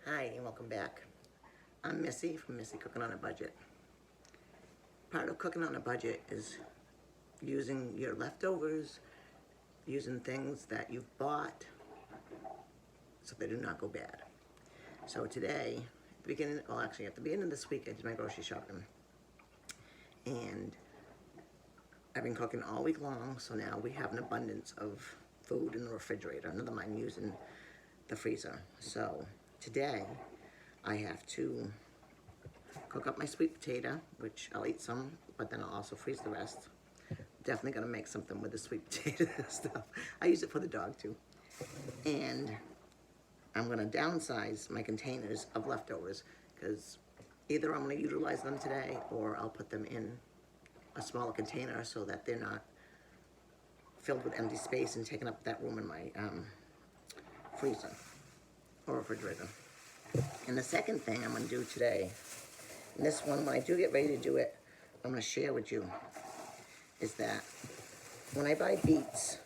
Hi and welcome back. I'm Missy from Missy Cooking on a Budget. Part of cooking on a budget is using your leftovers, using things that you've bought so they do not go bad. So today, at the beginning of this week, I did my grocery shopping. And I've been cooking all week long, so now we have an abundance of food in the refrigerator, none of mine using the freezer. So today, I have to cook up my sweet potato, which I'll eat some, but then I'll also freeze the rest. Definitely gonna make something with the sweet potato stuff. I use it for the dog too. And I'm gonna downsize my containers of leftovers because either I'm gonna utilize them today or I'll put them in a smaller container so that they're not filled with empty space and taking up that room in my freezer or refrigerator. And the second thing I'm gonna do today, and this one, when I do get ready to do it, I'm gonna share with you, is that when I buy beets,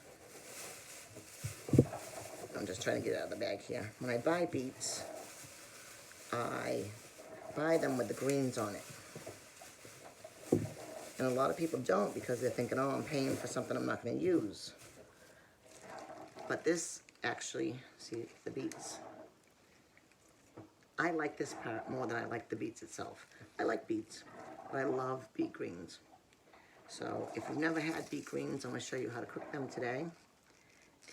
I'm just trying to get it out of the bag here. When I buy beets, I buy them with the greens on it. And a lot of people don't because they're thinking, oh, I'm paying for something I'm not gonna use. But this actually, see the beets, I like this part more than I like the beets itself. I like beets, but I love beet greens. So if you've never had beet greens, I'm gonna show you how to cook them today.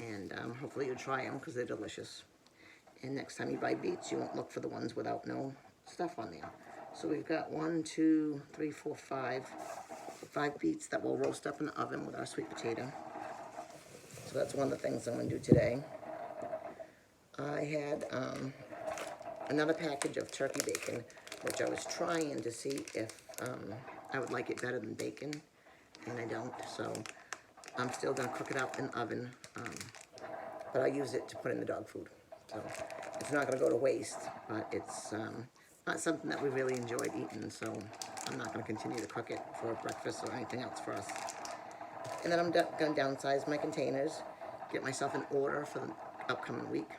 And hopefully you'll try them because they're delicious. And next time you buy beets, you won't look for the ones without no stuff on there. So we've got 5 beets that we'll roast up in the oven with our sweet potato. So that's one of the things I'm gonna do today. I had another package of turkey bacon, which I was trying to see if I would like it better than bacon, and I don't, so I'm still gonna cook it up in the oven, but I use it to put in the dog food. So it's not gonna go to waste, but it's not something that we really enjoyed eating, so I'm not gonna continue to cook it for breakfast or anything else for us. And then I'm gonna downsize my containers, get myself in order for the upcoming week.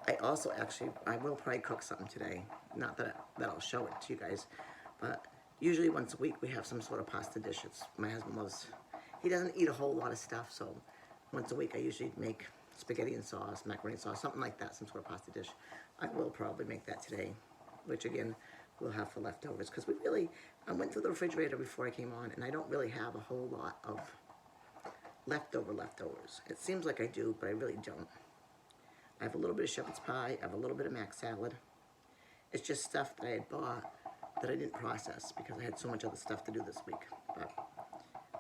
I also I will probably cook something today. Not that I'll show it to you guys, but usually once a week we have some sort of pasta dishes. My husband he doesn't eat a whole lot of stuff, so once a week I usually make spaghetti and sauce, macaroni and sauce, something like that, some sort of pasta dish. I will probably make that today, which again, we'll have for leftovers, because I went through the refrigerator before I came on, and I don't really have a whole lot of leftovers. It seems like I do, but I really don't. I have a little bit of shepherd's pie, I have a little bit of mac salad. It's just stuff that I had bought that I didn't process because I had so much other stuff to do this week. But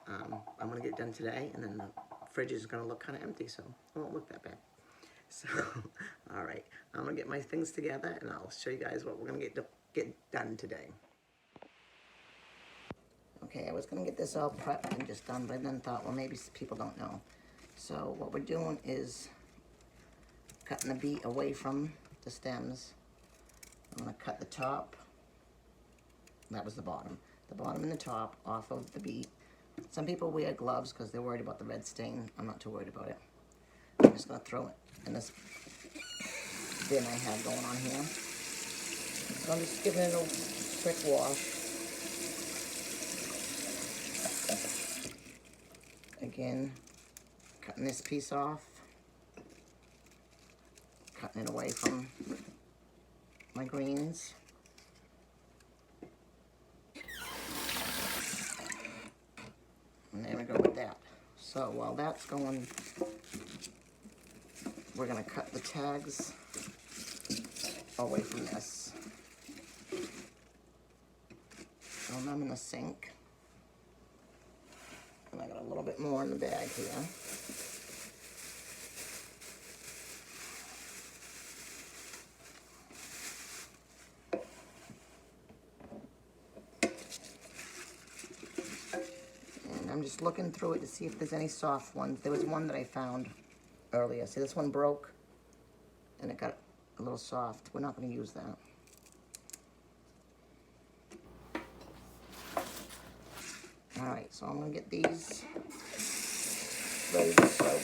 I'm gonna get it done today, and then the fridge is gonna look kind of empty, so it won't look that bad. So, all right, I'm gonna get my things together, and I'll show you guys what we're gonna get done today. Okay, I was gonna get this all prepped and just done, but then thought, well, maybe people don't know. So what we're doing is cutting the beet away from the stems. I'm gonna cut the top, that was the bottom and the top off of the beet. Some people wear gloves because they're worried about the red stain. I'm not too worried about it. I'm just gonna throw it in this bin I have going on here. So I'm just giving it a quick wash. Again, cutting this piece off, cutting it away from my greens. And there we go with that. So while that's going, we're gonna cut the tags away from this. Throw them in the sink. And I got a little bit more in the bag here. I'm just looking through it to see if there's any soft ones. There was one that I found earlier. See, this one broke and it got a little soft. We're not going to use that. All right, so I'm going to get these ready to soak.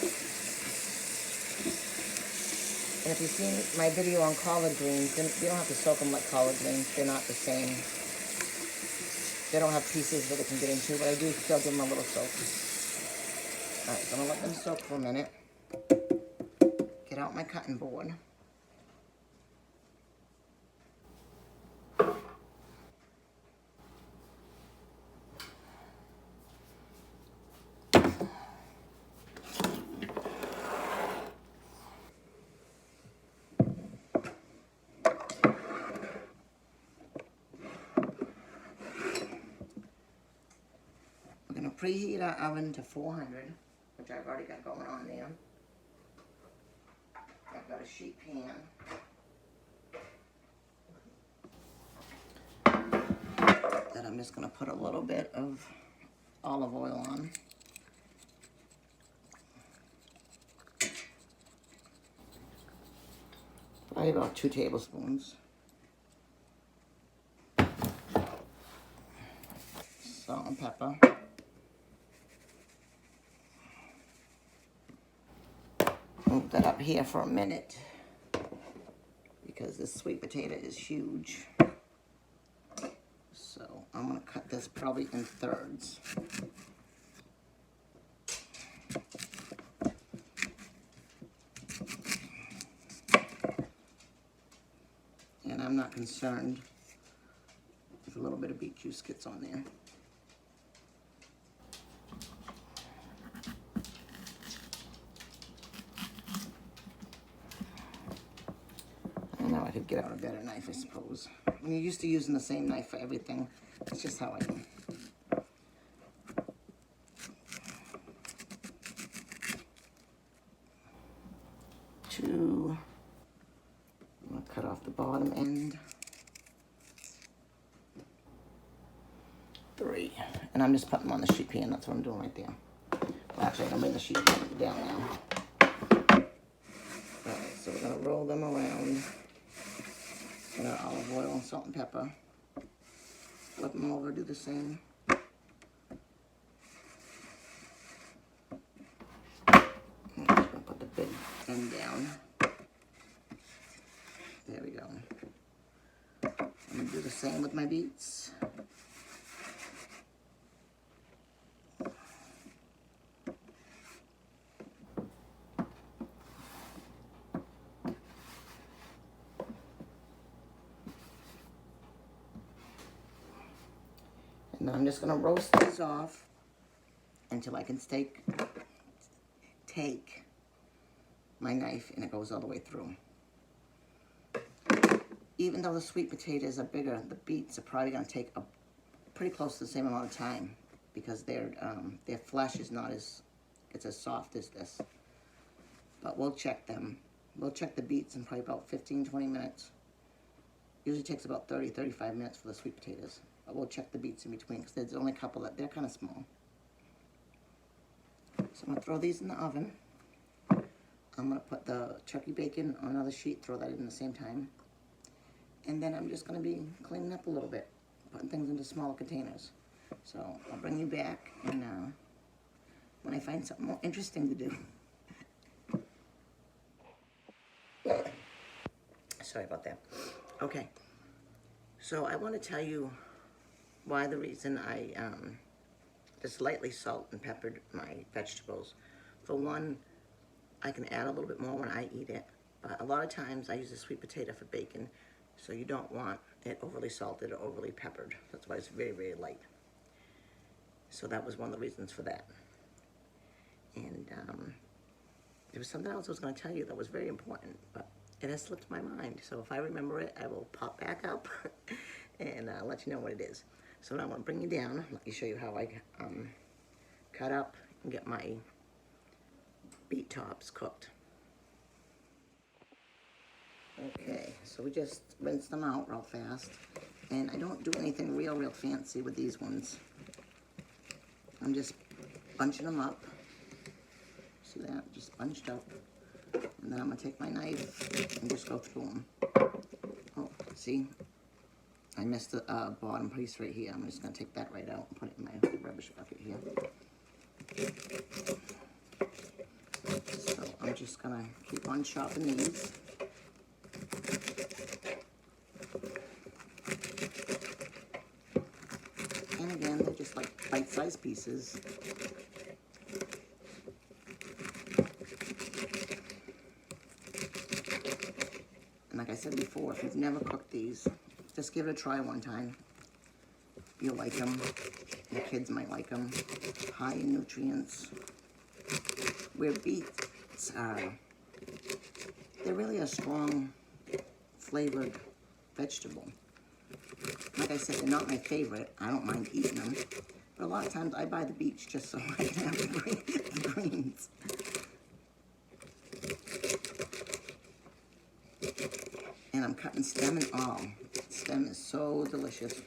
And if you've seen my video on collard greens, then you don't have to soak them like collard greens. They're not the same. They don't have pieces that they can get into, but I do still give them a little soak. All right, so I'm gonna let them soak for a minute. Get out my cutting board. We're gonna preheat our oven to 400, which I've already got going on there. I've got a sheet pan. That I'm just gonna put a little bit of olive oil on. Probably about 2 tablespoons. Salt and pepper. Move that up here for a minute because this sweet potato is huge. So I'm gonna cut this probably in thirds. And I'm not concerned if a little bit of beet juice gets on there. Now I could get out a better knife, I suppose. I'm used to using the same knife for everything. That's just how I am. I'm gonna cut off the bottom end. 3. And I'm just putting them on the sheet pan. That's what I'm doing right there. Well, actually, I'm gonna bring the sheet pan down now. Alright, so we're gonna roll them around. With our olive oil, salt and pepper. Flip them over, do the same. I'm just gonna put the big end down. There we go. I'm gonna do the same with my beets. And I'm just gonna roast these off until I can take my knife and it goes all the way through. Even though the sweet potatoes are bigger, the beets are probably gonna take pretty close to the same amount of time because their flesh is not as soft as this. But we'll check them. We'll check the beets in probably about 15-20 minutes. Usually takes about 30-35 minutes for the sweet potatoes. But we'll check the beets in between because there's only a couple that they're kind of small. So I'm gonna throw these in the oven. I'm gonna put the turkey bacon on another sheet, throw that in the same time. And then I'm just gonna be cleaning up a little bit, putting things into smaller containers. So I'll bring you back and when I find something more interesting to do. Sorry about that. Okay, so I want to tell you why the reason I just lightly salt and peppered my vegetables. For one, I can add a little bit more when I eat it, but a lot of times I use a sweet potato for bacon, so you don't want it overly salted or overly peppered. That's why it's very, very light. So that was one of the reasons for that. And there was something else I was going to tell you that was very important, but it has slipped my mind. So if I remember it, I will pop back up and let you know what it is. So now I'm going to bring you down, let me show you how I cut up and get my beet tops cooked. Okay, so we just rinse them out real fast. And I don't do anything real fancy with these ones. I'm just bunching them up. See that? Just bunched up. And then I'm going to take my knife and just go through them. Oh, see? I missed the bottom piece right here. I'm just going to take that right out and put it in my rubbish bucket here. So I'm just going to keep on chopping these. bite-sized pieces. And like I said before, if you've never cooked these, just give it a try one time. You'll like them. Your kids might like them. High in nutrients. Where beets are, they're really a strong flavored vegetable. Like I said, they're not my favorite. I don't mind eating them. But a lot of times I buy the beets just so I can have the greens. And I'm cutting stem and all. Stem is so delicious.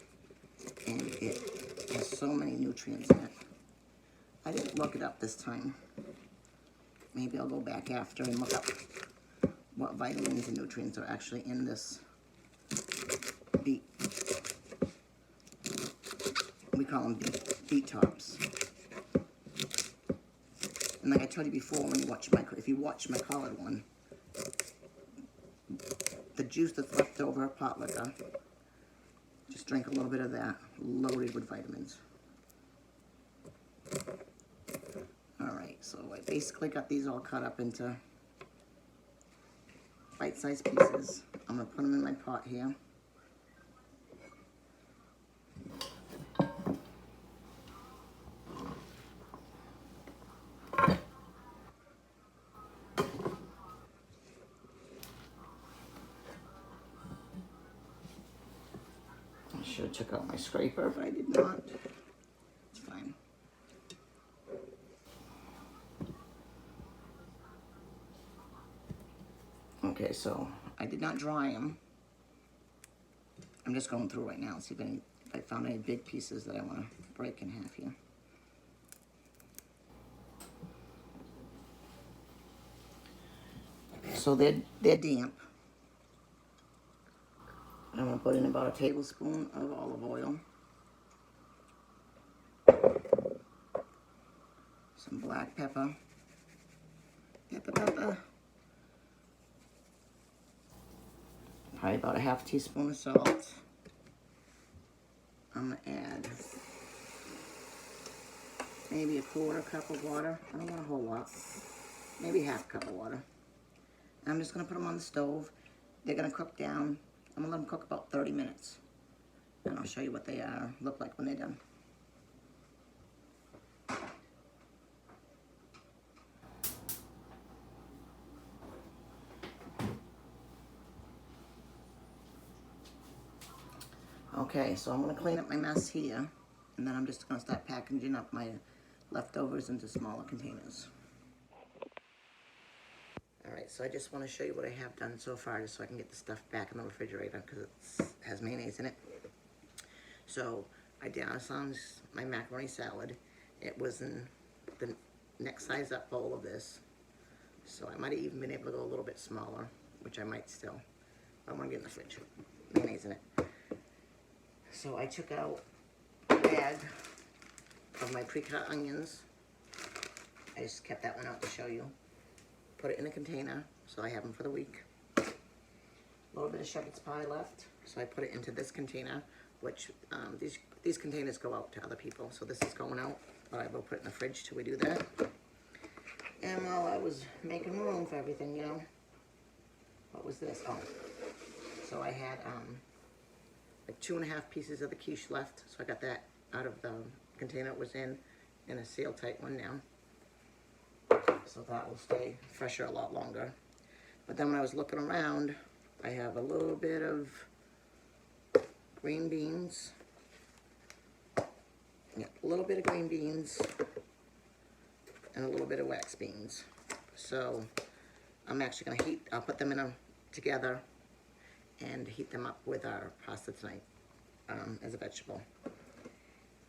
And it has so many nutrients in it. I didn't look it up this time. Maybe I'll go back after and look up what vitamins and nutrients are actually in this beet. We call them beet tops. And like I told you before, when you watch if you watch my collard one, the juice that's left over pot liquor, just drink a little bit of that, loaded with vitamins. Alright, so I basically got these all cut up into bite-sized pieces. I'm going to put them in my pot here. I should have took out my scraper, but I did not. It's fine. Okay, so I did not dry them. I'm just going through right now and see if I found any big pieces that I want to break in half here. So they're damp. I'm going to put in about a tablespoon of olive oil. Some black pepper. Pepper. Probably about a half teaspoon of salt. I'm going to add maybe a quarter cup of water. I don't want a whole lot. Maybe half cup of water. I'm just going to put them on the stove. They're going to cook down. I'm going to let them cook about 30 minutes. And I'll show you what they look like when they're done. Okay, so I'm going to clean up my mess here, and then I'm just going to start packaging up my leftovers into smaller containers. Alright, so I just want to show you what I have done so far, just so I can get the stuff back in the refrigerator, because it has mayonnaise in it. So, I downsized my macaroni salad. It was in the next size up bowl of this. So I might have even been able to go a little bit smaller, which I might still. I want to get in the fridge. Mayonnaise in it. So I took out a bag of my pre-cut onions. I just kept that one out to show you. Put it in a container, so I have them for the week. A little bit of shepherd's pie left, so I put it into this container, which these containers go out to other people, so this is going out, but I will put it in the fridge till we do that. And while I was making room for everything, you know, what was this? Oh, so I had like 2.5 pieces of the quiche left, so I got that out of the container it was in a seal tight one now. So that will stay fresher a lot longer. But then when I was looking around, I have a little bit of green beans. Yeah, a little bit of green beans and a little bit of wax beans. So I'm actually gonna I'll put them together and heat them up with our pasta tonight as a vegetable.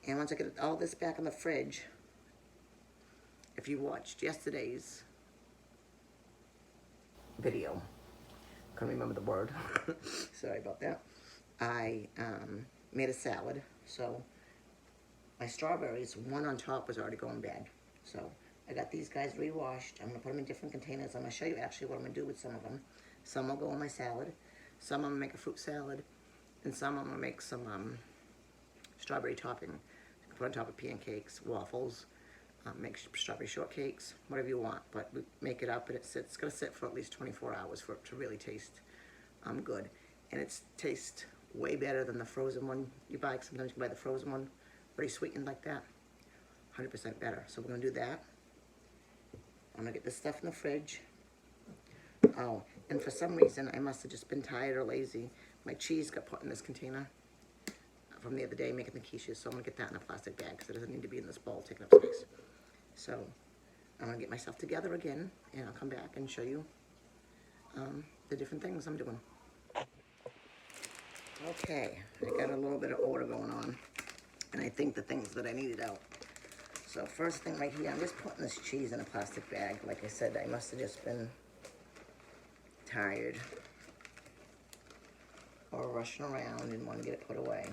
And once I get all this back in the fridge, if you watched yesterday's video, couldn't remember the word, sorry about that, I made a salad. So my strawberries, one on top was already going bad. So I got these guys rewashed. I'm going to put them in different containers. I'm going to show you actually what I'm going to do with some of them. Some will go in my salad, some I'm going to make a fruit salad, and some I'm going to make some strawberry topping. put on top of pancakes, waffles, make strawberry shortcakes, whatever you want. But we make it up, and it's gonna sit for at least 24 hours for it to really taste good. And it tastes way better than the frozen one you buy. Sometimes you can buy the frozen one, pretty sweetened like that. 100% better. So we're gonna do that. I'm gonna get this stuff in the fridge. Oh, and for some reason, I must have just been tired or lazy. My cheese got put in this container from the other day making the quiches, so I'm gonna get that in a plastic bag because it doesn't need to be in this bowl taking up space. So I'm gonna get myself together again, and I'll come back and show you the different things I'm doing. Okay, I got a little bit of order going on, and I think the things that I needed out. So first thing right here, I'm just putting this cheese in a plastic bag. Like I said, I must have just been tired or rushing around and want to get it put away.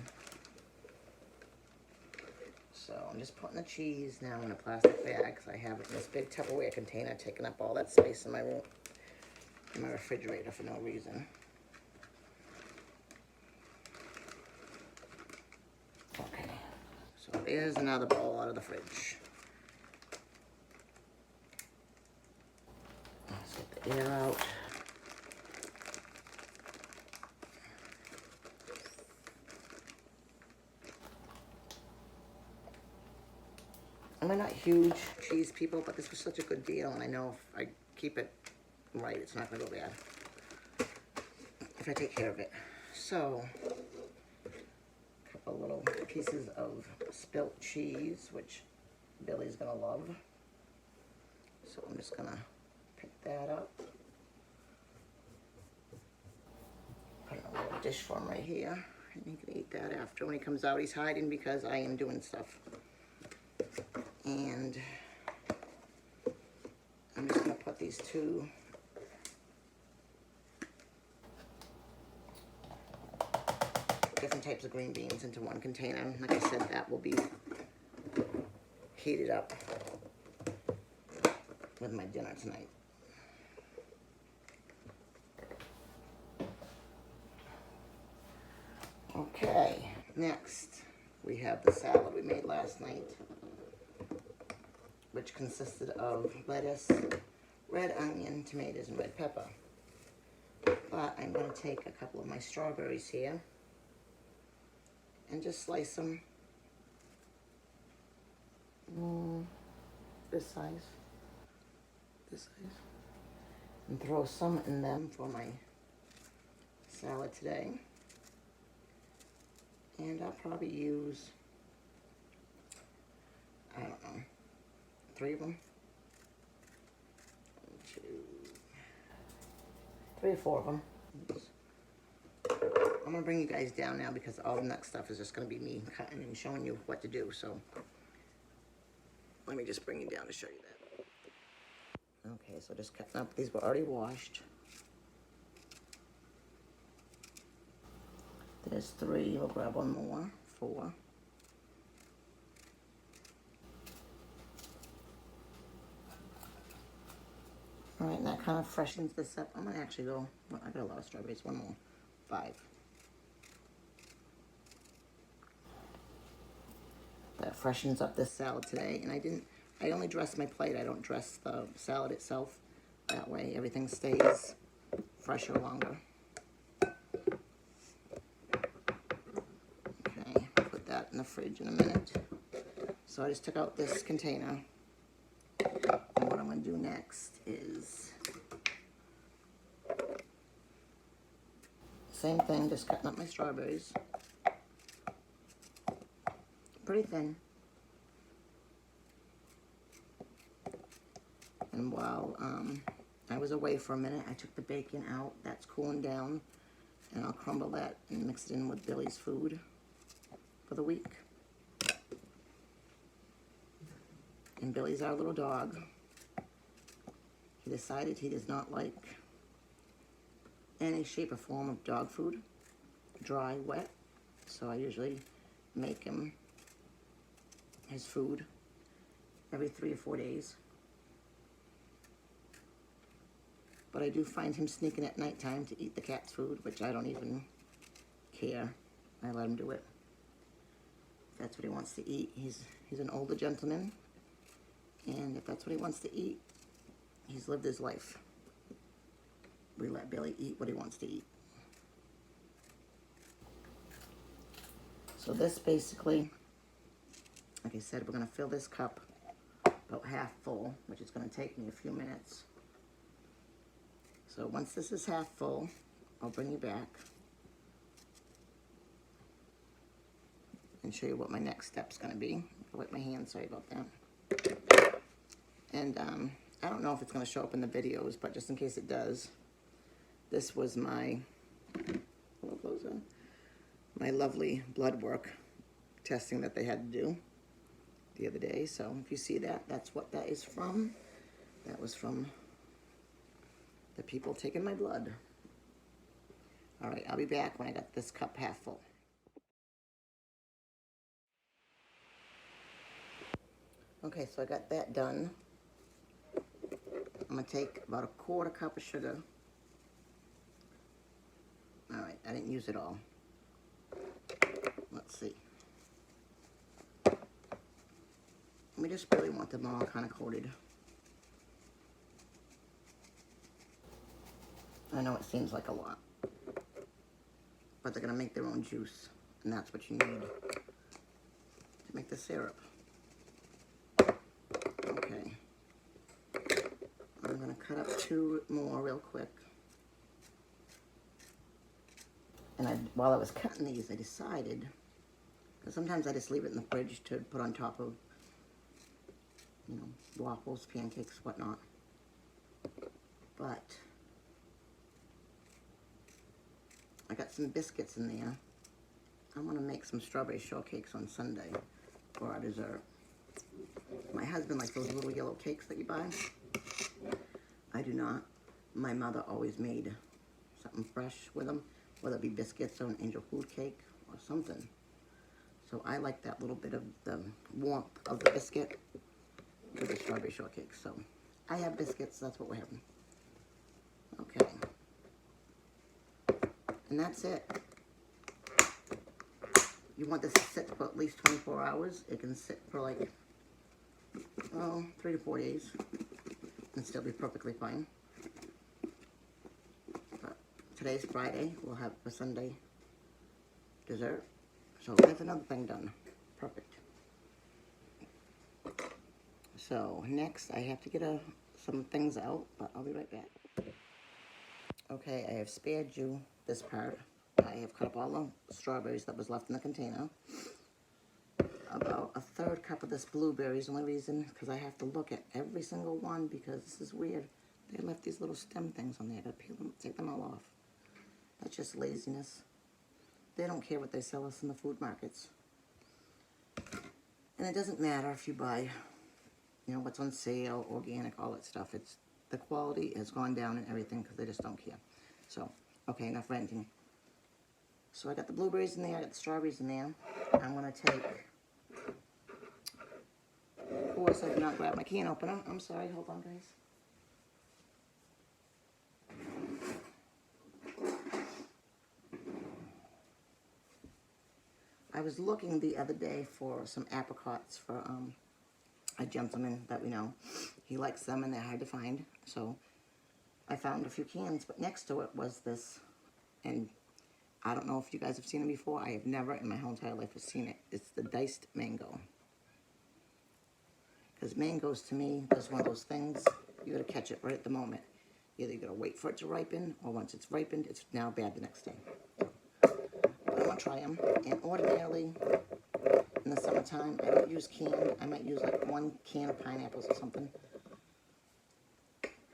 So I'm just putting the cheese now in a plastic bag because I have it in this big Tupperware container taking up all that space in my room, in my refrigerator for no reason. Okay, so there's another bowl out of the fridge. Let's get the air out. I'm not huge cheese people, but this was such a good deal, and I know if I keep it right, it's not going to go bad if I take care of it. So, a couple little pieces of spilt cheese, which Billy's going to love. So I'm just going to pick that up. Put in a little dish for him right here, and he can eat that after. When he comes out, he's hiding because I am doing stuff. And I'm just going to put these two different types of green beans into one container. Like I said, that will be heated up with my dinner tonight. Okay, next we have the salad we made last night, which consisted of lettuce, red onion, tomatoes, and red pepper. But I'm going to take a couple of my strawberries here and just slice them this size, and throw some in them for my salad today. And I'll probably use, I don't know, 3 of them. 3 or 4 of them. I'm gonna bring you guys down now because all the next stuff is just gonna be me cutting and showing you what to do. So let me just bring you down to show you that. Okay, so just cutting up. These were already washed. There's 3. We'll grab one more. 4. All right, and that kind of freshens this up. I'm gonna actually go, well, I got a lot of strawberries, 1 more, 5. That freshens up this salad today, and I only dress my plate. I don't dress the salad itself. That way everything stays fresher longer. Okay, put that in the fridge in a minute. So I just took out this container. And what I'm going to do next is same thing, just cutting up my strawberries. Pretty thin. And while I was away for a minute, I took the bacon out. That's cooling down. And I'll crumble that and mix it in with Billy's food for the week. And Billy's our little dog. He decided he does not like any shape or form of dog food, dry, wet. So I usually make him his food every 3 or 4 days. But I do find him sneaking at nighttime to eat the cat's food, which I don't even care. I let him do it. that's what he wants to eat. He's an older gentleman, and if that's what he wants to eat, he's lived his life. We let Billy eat what he wants to eat. So this basically, like I said, we're going to fill this cup about half full, which is going to take me a few minutes. So once this is half full, I'll bring you back and show you what my next step's going to be. I'll wipe my hands, sorry about that. And I don't know if it's going to show up in the videos, but just in case it does, this was my lovely blood work testing that they had to do the other day. So if you see that, that's what that is from. That was from the people taking my blood. All right, I'll be back when I got this cup half full. Okay, so I got that done. I'm gonna take about a 1/4 cup of sugar. All right, I didn't use it all. Let's see. We just really want them all kind of coated. I know it seems like a lot, but they're gonna make their own juice, and that's what you need to make the syrup. Okay. I'm gonna cut up 2 more real quick. And while I was cutting these, I decided, because sometimes I just leave it in the fridge to put on top of, you know, waffles, pancakes, whatnot. But I got some biscuits in there. I'm gonna make some strawberry shortcakes on Sunday for our dessert. My husband likes those little yellow cakes that you buy. I do not. My mother always made something fresh with them, whether it be biscuits or an angel food cake or something. So I like that little bit of the warmth of the biscuit with the strawberry shortcake. So I have biscuits, that's what we're having. Okay. And that's it. You want this to sit for at least 24 hours. It can sit for like, 3 to 4 days and still be perfectly fine. But today's Friday. We'll have a Sunday dessert. So that's another thing done. Perfect. So next I have to get some things out, but I'll be right back. Okay, I have spared you this part. I have cut up all the strawberries that was left in the container. About a 1/3 cup of this blueberries. The only reason, because I have to look at every single one because this is weird. They left these little stem things on there. I gotta peel them, take them all off. That's just laziness. They don't care what they sell us in the food markets. And it doesn't matter if you buy, you know, what's on sale, organic, all that stuff. It's the quality has gone down and everything because they just don't care. So, okay, enough ranting. So I got the blueberries in there, I got the strawberries in there. I'm gonna take, of course I did not grab my can opener. I'm sorry, hold on guys. I was looking the other day for some apricots for a gentleman that we know. He likes them and they're hard to find. So I found a few cans, but next to it was this, and I don't know if you guys have seen it before. I have never in my whole entire life have seen it. It's the diced mango. Because mangoes to me is one of those things, you gotta catch it right at the moment. Either you gotta wait for it to ripen, or once it's ripened, it's now bad the next day. But I'm gonna try them. And ordinarily, in the summertime, I don't use canned. I might use like 1 can of pineapples or something.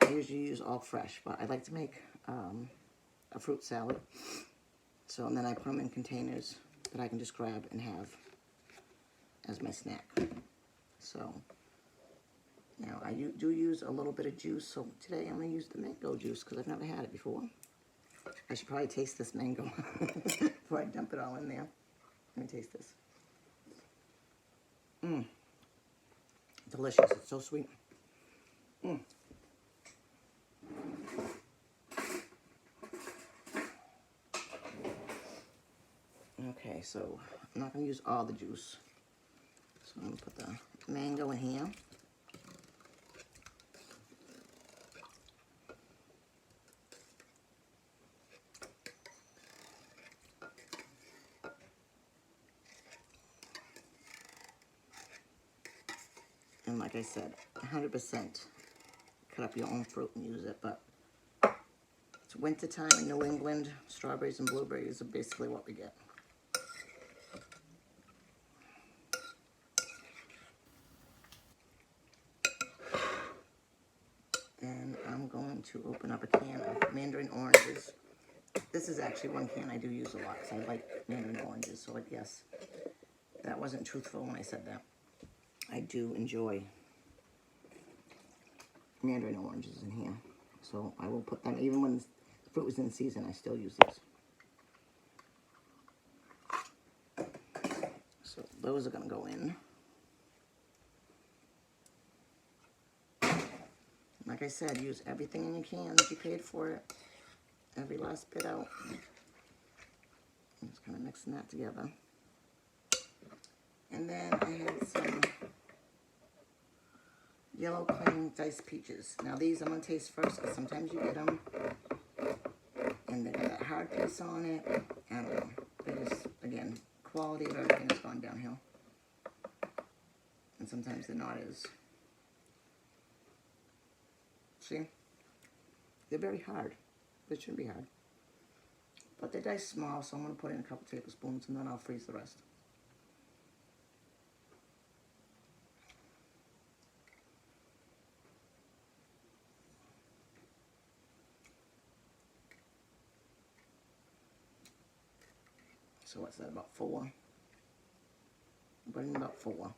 I usually use all fresh, but I like to make a fruit salad. So, and then I put them in containers that I can just grab and have as my snack. So, now I do use a little bit of juice. So today I'm going to use the mango juice because I've never had it before. I should probably taste this mango before I dump it all in there. Let me taste this. Delicious. It's so sweet. Okay, so I'm not going to use all the juice. So I'm gonna put the mango in here. And like I said, 100% cut up your own fruit and use it, but it's winter time in New England. Strawberries and blueberries are basically what we get. And I'm going to open up a can of mandarin oranges. This is actually one can I do use a lot, because I like mandarin oranges, so yes, that wasn't truthful when I said that. I do enjoy mandarin oranges in here, so I will put them, even when the fruit was in season, I still use these. So those are going to go in. Like I said, use everything in your cans. You paid for it. Every last bit out. I'm just kind of mixing that together. And then I had some yellow plain diced peaches. Now these I'm going to taste first, because sometimes you get them and they got that hard piece on it. I don't know. They just, again, quality of everything has gone downhill. And sometimes they're not as... See? They're very hard. They shouldn't be hard. But they're diced small, so I'm going to put in a couple tablespoons and then I'll freeze the rest. So what's that, about 4? I'm putting about 4.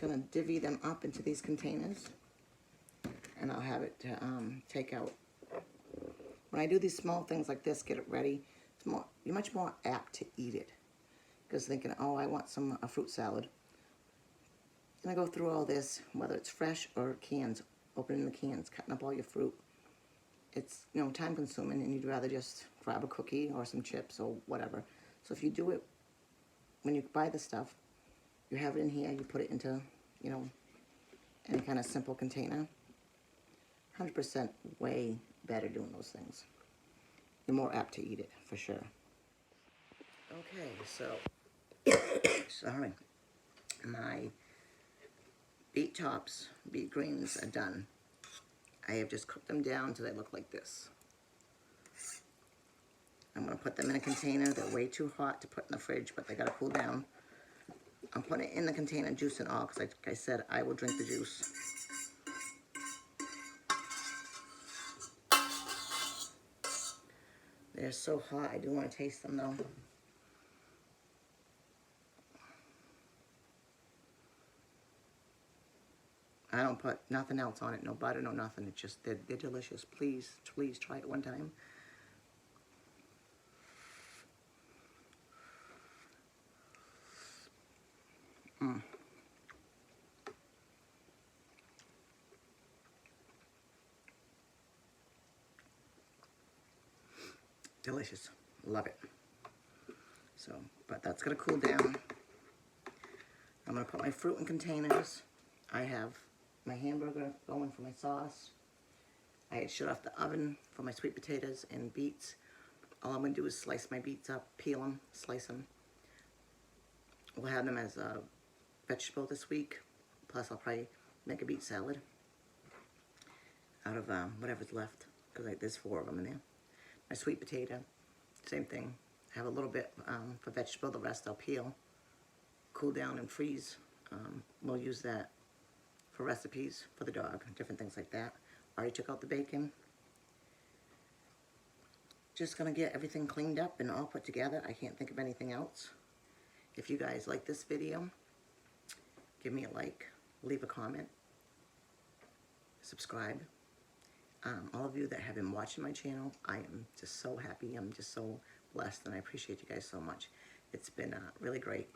Going to divvy them up into these containers, and I'll have it to take out. When I do these small things like this, get it ready, it's more, you're much more apt to eat it, because thinking, oh, I want a fruit salad, and I go through all this, whether it's fresh or cans, opening the cans, cutting up all your fruit. It's, you know, time consuming, and you'd rather just grab a cookie or some chips or whatever. So if you do it when you buy the stuff, you have it in here, you put it into, you know, any kind of simple container. 100% way better doing those things. You're more apt to eat it, for sure. Okay, so, sorry. My beet tops, beet greens are done. I have just cooked them down until they look like this. I'm going to put them in a container. They're way too hot to put in the fridge, but they got to cool down. I'm putting it in the container, juice and all, because like I said, I will drink the juice. They're so hot. I do want to taste them, though. I don't put nothing else on it, no butter, no nothing. It's just, they're delicious. Please, please try it one time. Delicious. Love it. So, but that's going to cool down. I'm going to put my fruit in containers. I have my hamburger going for my sauce. I had shut off the oven for my sweet potatoes and beets. All I'm going to do is slice my beets up, peel them, slice them. We'll have them as a vegetable this week. Plus, I'll probably make a beet salad out of whatever's left, because there's 4 of them in there. My sweet potato, same thing. Have a little bit for vegetable. The rest I'll peel, cool down, and freeze. We'll use that for recipes for the dog, different things like that. Already took out the bacon. Just gonna get everything cleaned up and all put together. I can't think of anything else. If you guys like this video, give me a like, leave a comment, subscribe. All of you that have been watching my channel, I am just so happy. I'm just so blessed, and I appreciate you guys so much. It's been really great.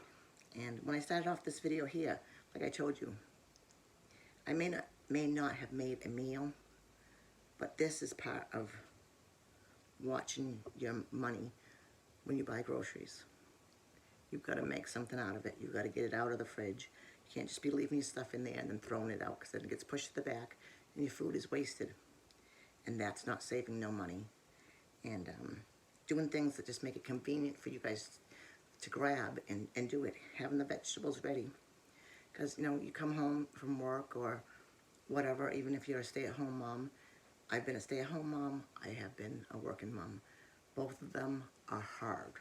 And when I started off this video here, like I told you, I may not have made a meal, But this is part of watching your money when you buy groceries. You've got to make something out of it. You've got to get it out of the fridge. You can't just be leaving your stuff in there and then throwing it out, because then it gets pushed to the back and your food is wasted. And that's not saving no money. And doing things that just make it convenient for you guys to grab and do it. Having the vegetables ready. Because, you know, you come home from work or whatever, even if you're a stay-at-home mom. I've been a stay-at-home mom. I have been a working mom. Both of them are hard.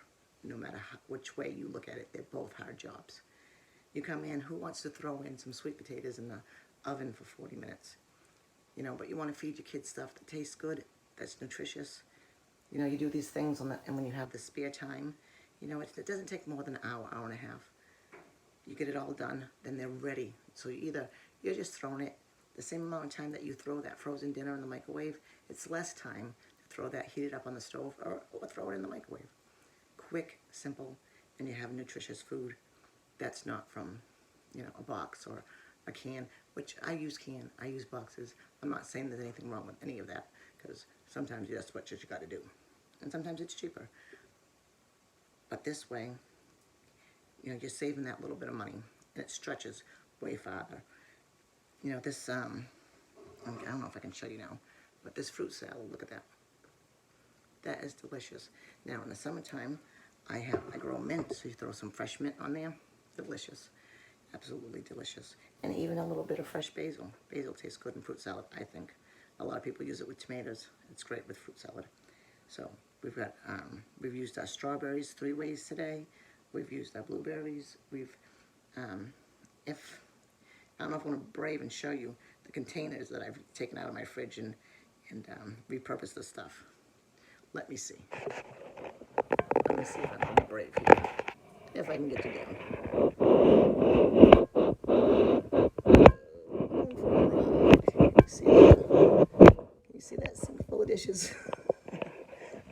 No matter which way you look at it, they're both hard jobs. You come in, who wants to throw in some sweet potatoes in the oven for 40 minutes? You know, but you want to feed your kids stuff that tastes good, that's nutritious. You know, you do these things and when you have the spare time, you know, it doesn't take more than an hour, hour and a half. You get it all done, then they're ready. So you're just throwing it the same amount of time that you throw that frozen dinner in the microwave. It's less time to throw that heated up on the stove or throw it in the microwave. Quick, simple, and you have nutritious food that's not from, you know, a box or a can, which I use I use boxes. I'm not saying there's anything wrong with any of that, because sometimes that's what you got to do. And sometimes it's cheaper. But this way, you know, you're saving that little bit of money, and it stretches way farther. You know, this, I don't know if I can show you now, but this fruit salad, look at that. That is delicious. Now, in the summertime, I grow mint, so you throw some fresh mint on there. Delicious. Absolutely delicious. And even a little bit of fresh basil. Basil tastes good in fruit salad, I think. A lot of people use it with tomatoes. It's great with fruit salad. So we've got, we've used our strawberries 3 ways today. We've used our blueberries. I don't know if I want to brave and show you the containers that I've taken out of my fridge and repurposed the stuff. Let me see. Let me see if I can be brave here. If I can get you down. See that? Can you see that sink full of dishes?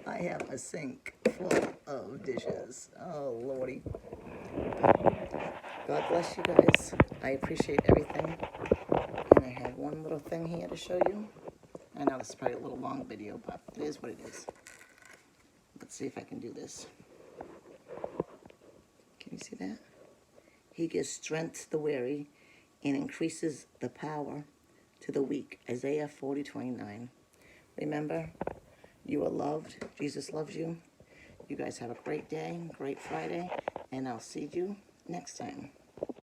I have a sink full of dishes. Oh, Lordy. God bless you guys. I appreciate everything. And I have one little thing here to show you. I know this is probably a little long video, but it is what it is. Let's see if I can do this. Can you see that? He gives strength to the weary and increases the power to the weak. Isaiah 40:29. Remember, you are loved. Jesus loves you. You guys have a great day, great Friday, and I'll see you next time.